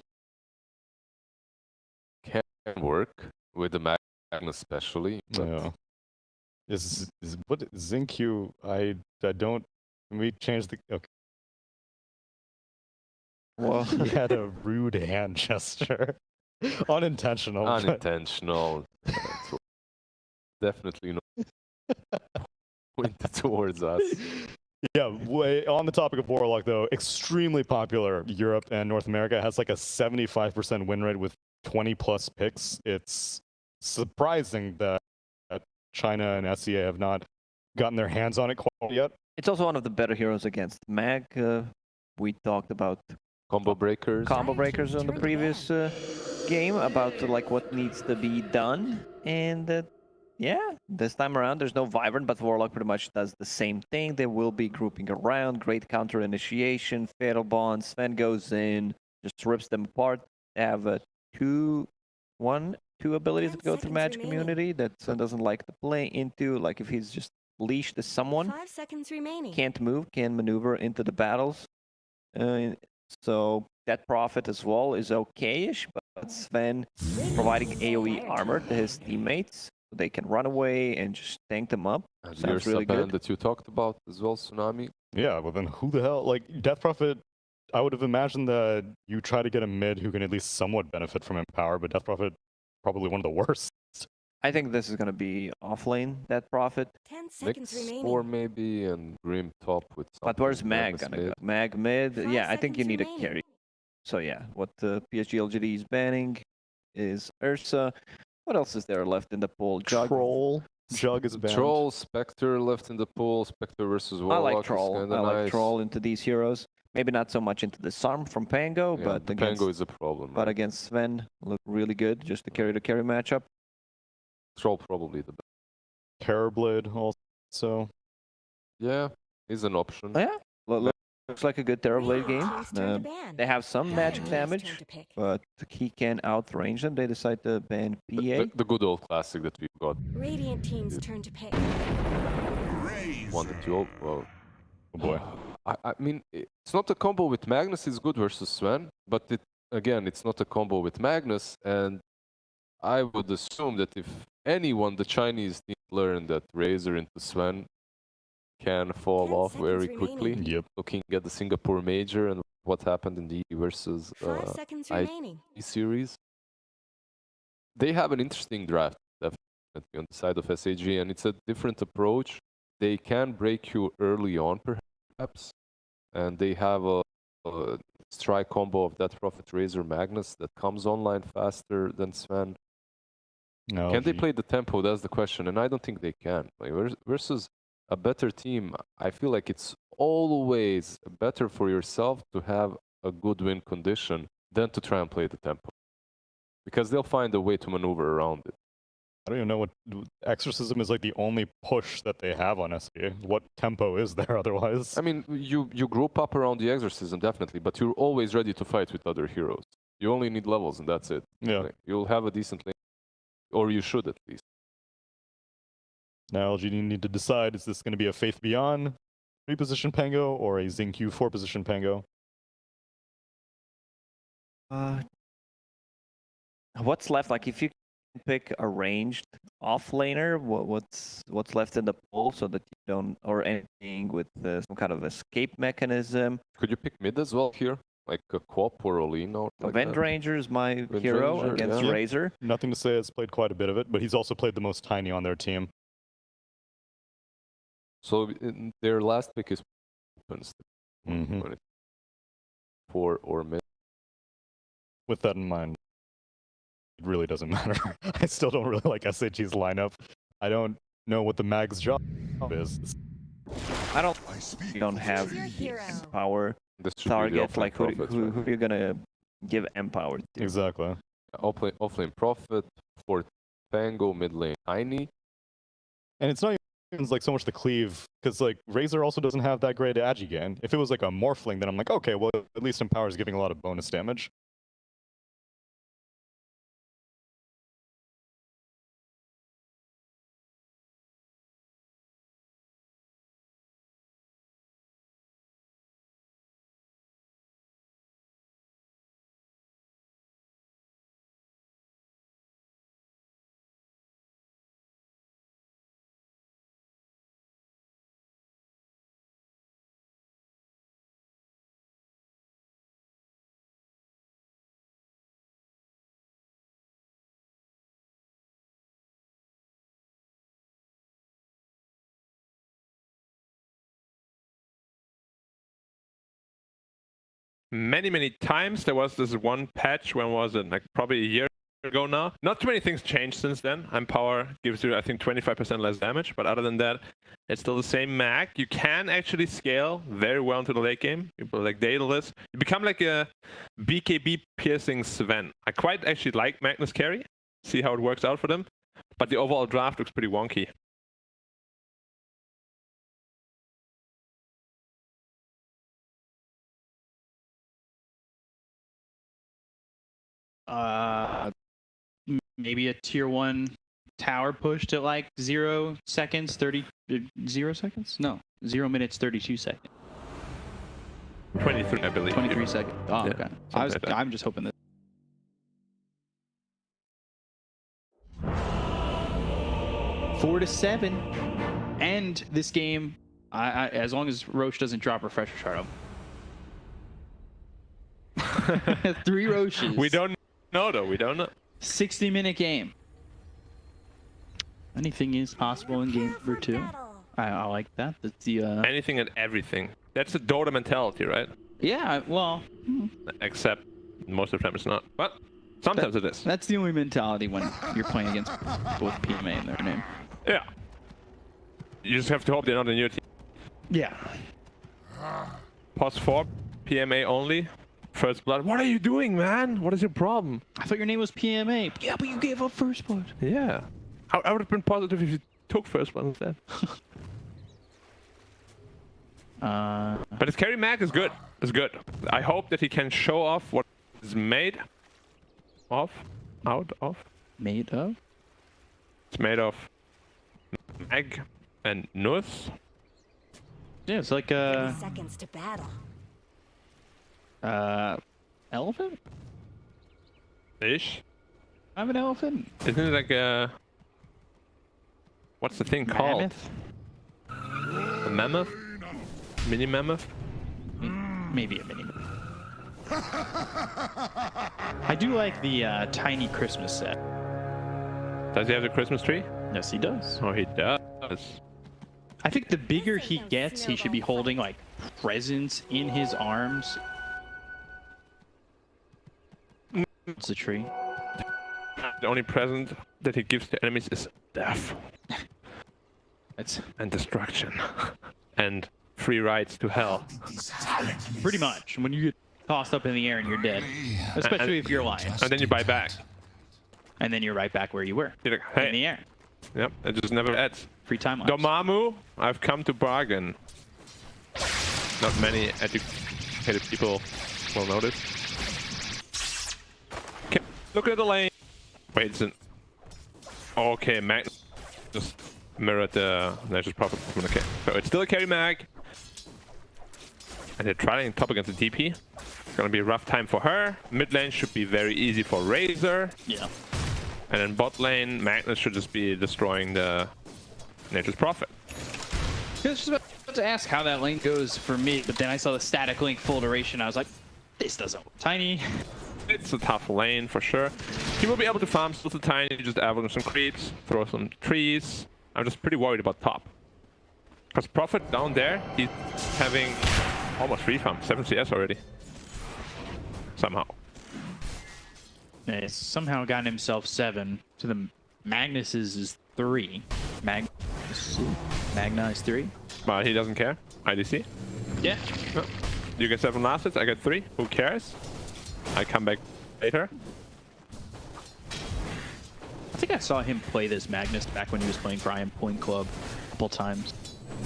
Can work with the Magnus especially. But Yeah. Is what Zinq? I don't. Can we change the? Okay. Well, He had a rude hand gesture. Unintentional. but- Unintentional. Definitely not pointed towards us. Yeah, on the topic of Warlock, though, extremely popular. Europe and North America has like a 75% win rate with 20 plus picks. It's surprising that China and SEA have not gotten their hands on it quite yet. It's also one of the better heroes against Mag. We talked about Combo breakers. combo breakers on the previous game about like what needs to be done, and yeah, this time around there's no Vibrant, but Warlock pretty much does the same thing. They will be grouping around, great counter initiation, fatal bond. Sven goes in, just rips them apart. They have two abilities that go through 10 Magic seconds remaining. Community that Sven doesn't like to play into. Like if he's just leashed to someone, 5 seconds remaining. can't move, can maneuver into the battles. So that profit as well is okay-ish, but Sven providing AoE armor to his teammates, so they can run away and just tank them up. And Sounds here's really a band good. that you talked about as well, Tsunami. Yeah, well then who the hell? Like, Death Prophet, I would have imagined that you try to get a mid who can at least somewhat benefit from Empower, but Death Prophet, probably one of the worst. I think this is going to be offlane, that profit. 10 seconds Mix remaining. 4 maybe and Grim top with But where's something Mag Grimace going to mid. go? Mag mid? 5 Yeah, I think you seconds need a remaining. carry. So yeah, what PSG.LGD is banning is Ursa. What else is there left in the pool? Jug. Troll. Jug is banned. Troll, Spectre left in the pool. Spectre versus I Warlock like Troll. is I kinda like nice. Troll into these heroes. Maybe not so much into the Sarm from Pango, Yeah, but the against Pango is a problem. but Right? against Sven, look really good. Just the carry matchup. Troll probably the best. Terrorblade also. Yeah, is an option. Oh, yeah, looks like a good Terrorblade game. Team's turn to ban. They have some Dire magic team's turn damage, to pick. but he can outrange them. They decide to ban PA. The good old classic that we've got. Radiant team's turn to pick. One that you all, well, Oh boy. I mean, it's not a combo with Magnus is good versus Sven, but again, it's not a combo with Magnus, and I would assume that if anyone, the Chinese team learned that Razor into Sven can fall 10 off very seconds quickly. remaining. Yep. Looking at the Singapore Major and what happened in the versus 5 seconds I- remaining. series, they have an interesting draft, definitely, on the side of SAG, and it's a different approach. They can break you early on, perhaps, and they have a strike combo of that Prophet Razor Magnus that comes online faster than Sven. No. Can they play the tempo? That's the question, and I don't think they can. Like, versus a better team, I feel like it's always better for yourself to have a good win condition than to try and play the tempo, because they'll find a way to maneuver around it. I don't even know what Exorcism is like the only push that they have on SEA. What tempo is there otherwise? I mean, you group up around the Exorcism, definitely, but you're always ready to fight with other heroes. You only need levels, and that's it. Yeah. Like, you'll have a decent lane, or you should at least. Now LGD need to decide, is this going to be a Faith Beyond 3-position Pango or a Xingqiu 4-position Pango? What's left? Like if you pick a ranged offlaner, what's left in the pool so that you don't, or anything with some kind of escape mechanism. Could you pick mid as well here, like a Quap or Olin or like Vent that? Ranger is my Vent hero Ranger, against yeah. Razor. Nothing to say, has played quite a bit of it, but he's also played the most tiny on their team. So their last pick is opens Mhm. when it's 4 or mid. With that in mind, it really doesn't matter. I still don't really like SAG's lineup. I don't know what the Mag's job is. I don't have Choose your hero. power This should be the target. offlane Like who Prophet, right? are you gonna give empower to? Exactly. Offlane Prophet, for Pango, mid lane Tiny. And it's not even like so much the cleave, because like Razor also doesn't have that great agi gain. If it was like a Morphling, then I'm like, okay, well at least Empower is giving a lot of bonus damage. many times. There was this one patch, when was it? Like probably a year ago now. Not too many things changed since then. Power gives you, I think, 25% less damage, but other than that, it's still the same mag. You can actually scale very well into the late game. People like Daedalus. You become like a BKB piercing Sven. I quite actually like Magnus carry. See how it works out for them. But the overall draft looks pretty wonky. Maybe a tier 1 tower pushed at like 0 seconds, 0 seconds? No, 0 minutes, 32 seconds. 23, I believe. 23 seconds. Oh, Yeah, okay. like that. I'm just hoping that. 4-7, and this game, as long as Roche doesn't drop refresher shard, 3 Roches. We don't know though. We don't know. 60-minute game. Anything is possible in game number 2. I like that. That's the Anything and everything. That's the Dota mentality, right? yeah. Well, Except most of the time it's not. But sometimes it is. that's the only mentality when you're playing against people with PMA in their name. Yeah. You just have to hope they're not in your team. Yeah. Pos 4, PMA only. First blood. What are you doing, man? What is your problem? I thought your name was PMA. Yeah, but you gave up first blood. Yeah. I would have been positive if you took first blood instead. But his carry mag is good. It's good. I hope that he can show off what is made of. Made of? It's made of mag and nuss. Yeah, it's like 30 seconds to battle. Elephant? Ish. I'm an elephant. Isn't it like a... What's the thing called? Mammoth? A mammoth? Mini mammoth? Maybe a mini. I do like the tiny Christmas set. Does he have the Christmas tree? Yes, he does. Oh, he does. I think the bigger he gets, he should be holding like presents in his arms. It's a tree. The only present that he gives to enemies is death. And destruction. And free rides to hell. Pretty much. When you get tossed up in the air and you're dead. Especially if you're lying. And then you buy back. And then you're right back where you were. You're like, hey. In the air. Yep, it just never ends. Free time lapse. Dormammu, I've come to bargain. Not many educated people will notice. Okay, look at the lane. Wait, it's an... Okay, mag just mirrored the nature's prophet. Okay, so it's still a carry mag. And they're trying top against the DP. It's gonna be a rough time for her. Mid lane should be very easy for Razor. Yeah. And then bot lane, Magnus should just be destroying the nature's prophet. I was just about to ask how that lane goes for me, but then I saw the static link full duration. I was like, this doesn't look tiny. It's a tough lane for sure. He will be able to farm still tiny, just avalanche some creeps, throw some trees. I'm just pretty worried about top. Because Prophet down there, he's having almost free farm, 7 CS already. Somehow. Yeah, he's somehow gotten himself 7 to the Magnus's is 3. Magna is 3. But he doesn't care. IDC. Yeah. No. You get 7 last hits, I get 3. Who cares? I come back later. I think I saw him play this Magnus back when he was playing Brian Point Club a couple times.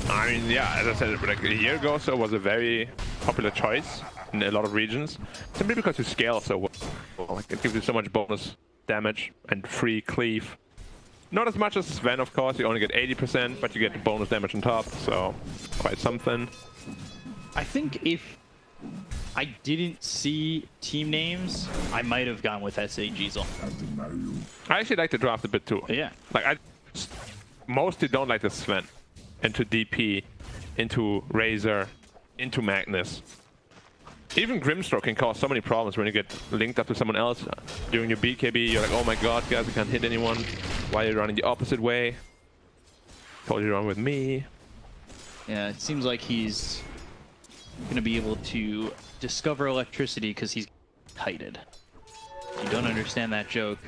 I mean, yeah, as I said, like a year ago, so it was a very popular choice in a lot of regions. Simply because you scale so well. Like, it gives you so much bonus damage and free cleave. Not as much as Sven, of course. You only get 80%, but you get the bonus damage on top, so quite something. I think if I didn't see team names, I might have gone with SAG. I actually like the draft a bit too. Yeah. Like, I mostly don't like the Sven. Into DP, into Razor, into Magnus. Even Grimstroke can cause so many problems when you get linked up to someone else. During your BKB, you're like, oh my god, guys, I can't hit anyone. Why are you running the opposite way? Told you to run with me. Yeah, it seems like he's going to be able to discover electricity because he's kited. You don't understand that joke.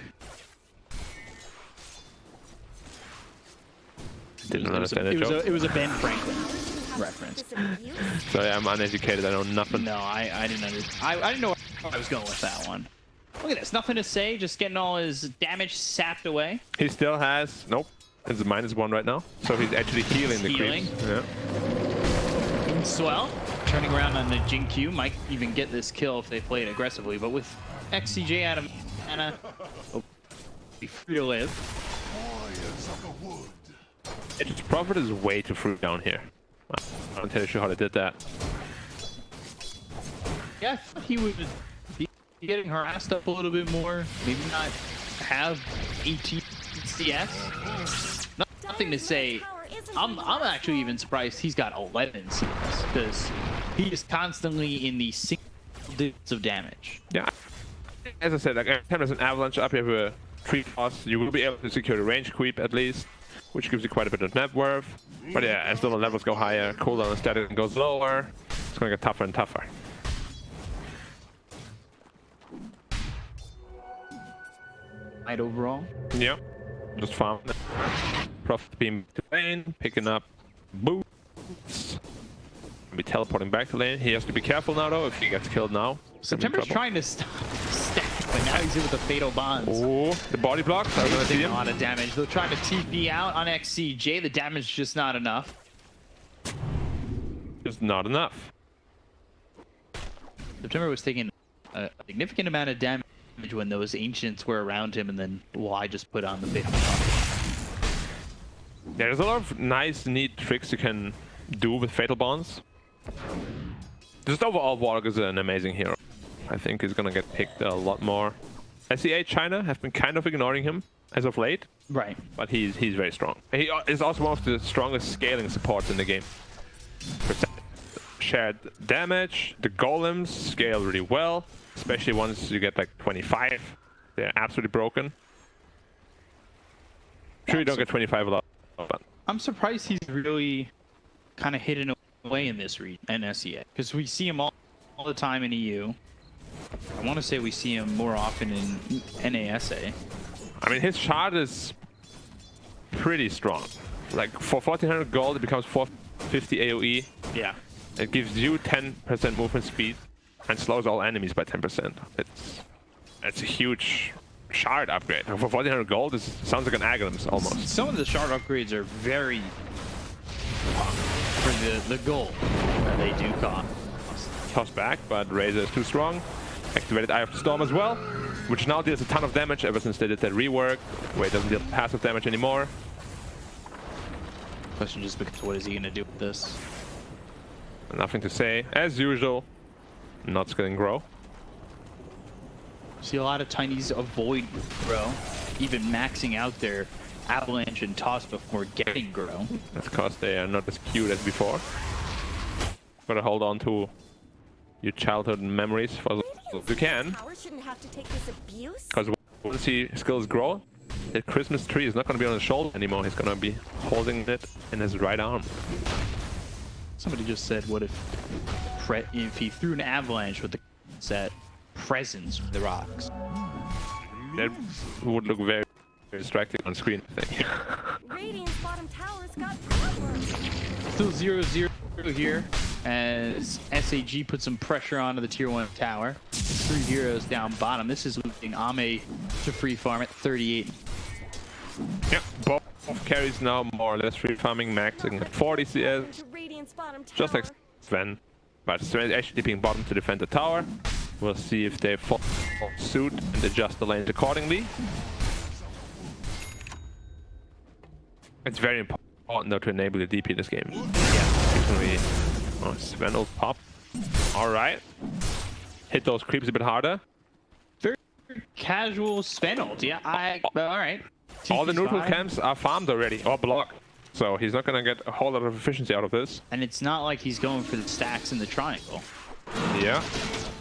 Didn't understand that joke. It was a Ben Franklin reference. Sorry, I'm uneducated. I know nothing. No, I didn't understand. I didn't know where I was going with that one. Look at this. Nothing to say. Just getting all his damage sapped away. He still has... Nope. It's -1 right now. So he's actually healing the creeps. Yeah. Swell. Turning around on the Jin Q. Might even get this kill if they play it aggressively. But with XCJ out of mana, be free to live. Its Prophet is way too free down here. I'm not entirely sure how they did that. Yeah, I thought he would be getting harassed up a little bit more. Maybe not have 18 CS. Nothing to say. I'm actually even surprised he's got 11 CS because he is constantly in the single digits of damage. Yeah. As I said, like every time there's an avalanche up, you have a tree toss, you will be able to secure the range creep at least, which gives you quite a bit of net worth. But yeah, as the levels go higher, cooldown and static goes lower, it's gonna get tougher and tougher. Right overall. Yep. Just farm. Prophet beam to lane, picking up boots. Be teleporting back to lane. He has to be careful now though, if he gets killed now. September's trying to stack, but now he's in with the fatal bonds. Oh, the body blocks. I was gonna see him. A lot of damage. They'll try to TP out on XCJ. The damage is just not enough. Just not enough. September was taking a significant amount of damage when those ancients were around him, and then I just put on the fatal bonds. There's a lot of nice, neat tricks you can do with fatal bonds. Just overall, Warlock is an amazing hero. I think he's gonna get picked a lot more. SEA China have been kind of ignoring him as of late. Right. But he's very strong. He is also one of the strongest scaling supports in the game. Shared damage, the golems scale really well, especially once you get like 25. They're absolutely broken. Sure, you don't get 25 a lot, but I'm surprised he's really kind of hidden away in this region and SEA, because we see him all the time in EU. I want to say we see him more often in NASA. I mean, his shard is pretty strong. Like for 1400 gold, it becomes 450 AoE. Yeah. It gives you 10% movement speed and slows all enemies by 10%. It's a huge shard upgrade. For 1400 gold, this sounds like an Aghanim's almost. Some of the shard upgrades are very for the gold that they do cost. Toss back, but Razor is too strong. Activated Eye of the Storm as well, which now deals a ton of damage ever since they did that rework, where it doesn't deal passive damage anymore. Question just becomes, what is he gonna do with this? Nothing to say. As usual, not scaling grow. See a lot of Tinies avoid grow, even maxing out their avalanche and toss before getting grow. That's because they are not as cute as before. Gotta hold on to your childhood memories for as long as you can. Because once he skills grow, that Christmas tree is not gonna be on his shoulder anymore. He's gonna be holding it in his right arm. Somebody just said, what if he threw an avalanche with the set presence with the rocks? That would look very, very distracting on screen, I think. Radiant's bottom tower's got power. Still 0-0 here as SAG puts some pressure onto the tier 1 tower. 3 heroes down bottom. This is leaving Ame to free farm at 38. Yep, both carries now more or less free farming, maxing at 40 CS. Just like Sven. But Sven is actually keeping bottom to defend the tower. We'll see if they follow suit and adjust the lanes accordingly. It's very important though to enable the DP this game. Yeah. Oh, Sven will pop. Alright. Hit those creeps a bit harder. Very casual Sven ult, yeah. Alright. All the neutral camps are farmed already, or blocked. So he's not gonna get a whole lot of efficiency out of this. And it's not like he's going for the stacks in the triangle. Yeah.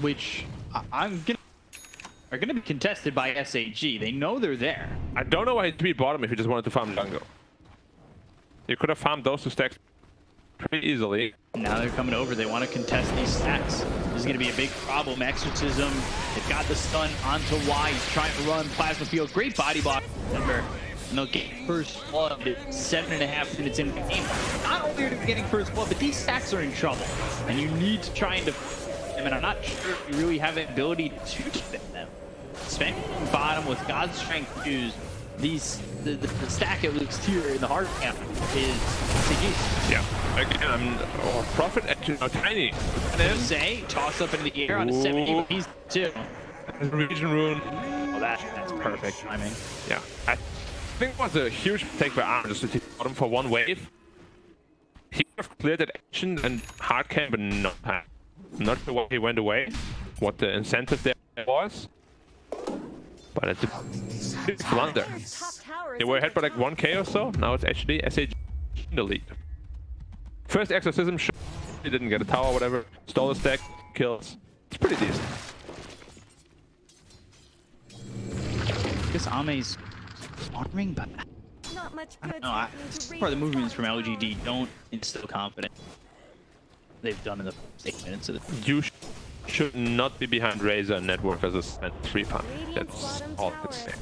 Which are gonna be contested by SAG. They know they're there. I don't know why he beat bottom if he just wanted to farm jungle. You could have farmed those 2 stacks pretty easily. Now they're coming over. They want to contest these stacks. This is going to be a big problem. Exorcism. They've got the stun onto Y. He's trying to run Plasma Field. Great body block. Remember, and they'll get first blood 7.5 minutes in the game. Not only are they getting first blood, but these stacks are in trouble. And you need to try and defend them. And I'm not sure if you really have the ability to defend them. Spending bottom with God's Strength shoes. The stack at least here in the hard camp is SAG's. Yeah, again, Prophet actually tiny. Then say toss up into the air on a 70, but he's 2. Region rune. Oh, that's perfect timing. Yeah, I think it was a huge mistake by Arm just to take bottom for one wave. He could have cleared that action and hard camp and not sure why he went away, what the incentive there was. But it's a big blunder. They were ahead by like 1k or so. Now it's actually SAG in the lead. First exorcism, he didn't get a tower, whatever. Stole a stack, kills. It's pretty decent. I guess Ame's farming, but Not much I good. don't know. Part of the movements from LGD don't instill confidence. They've done in the first 8 minutes of the You should not be behind Razor and Network as a spent 3 pump. That's all I can say.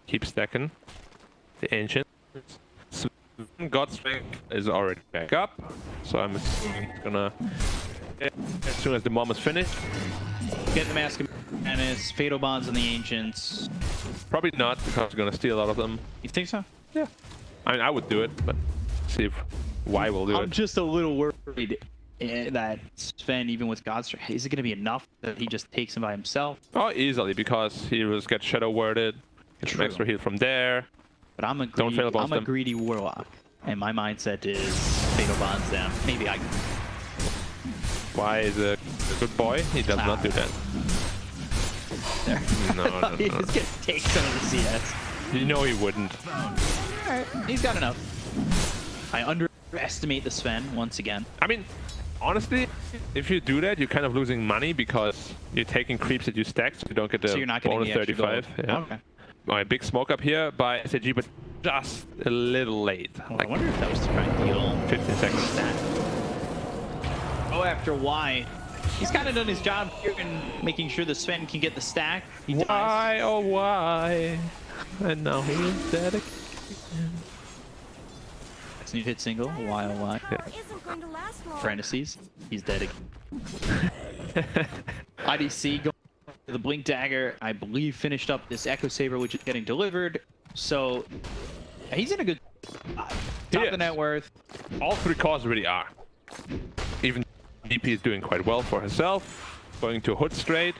Keep stacking. The Ancient. God's Strength is already back up, so I'm assuming he's gonna, as soon as the bomb is finished. get the Mask of Madness, Fatal Bonds on the Ancients. Probably not, because we're gonna steal a lot of them. You think so? Yeah. I mean, I would do it, but see if Y will do I'm it. just a little worried that Sven, even with God's Strength, is it going to be enough that he just takes him by himself? Oh, easily, because he will get shadow worded, get some extra heal from there. But I'm a greedy warlock, and my mindset is Fatal Bonds them. Maybe I can. Y is a good boy. He does not do that. There. No. He's going to take some of the CS. You know he wouldn't. Alright, he's got enough. I underestimate the Sven once again. I mean, honestly, if you do that, you're kind of losing money because you're taking creeps that you stack, so you don't get the So you're not getting bonus the extra 35. gold. Yeah. Okay. My big smoke up here by SAG, but just a little late. Well, I wonder if that was to try and deal 15 seconds. stat. Oh, after Y. He's kind of done his job here in making sure the Sven can get the stack. He dies. Why, oh why? And now he is dead again. That's a new hit single. Y, oh, Y. Isn't going to last long. Parentheses. He's dead again. IDC going to the Blink Dagger. I believe finished up this Echo Saber, which is getting delivered. So he's in a good spot. Top of the net worth. All 3 cores really are. Even DP is doing quite well for herself. Going to Hood straight.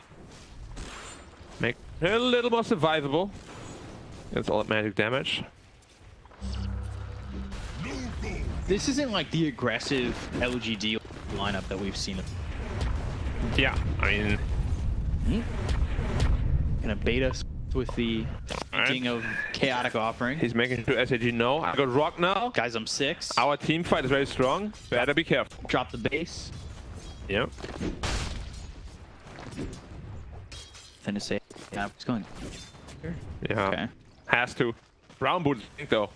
Make her a little more survivable. That's all that magic damage. This isn't like the aggressive LGD lineup that we've seen. Yeah, I mean... Gonna bait us with the king of chaotic offering. He's making sure SAG know. I got rock now. Guys, I'm 6. Our team fight is very strong. Better be careful. Drop the base. Yep. Then to say, yeah, it's going. Yeah. Okay. Has to. Brown boot though.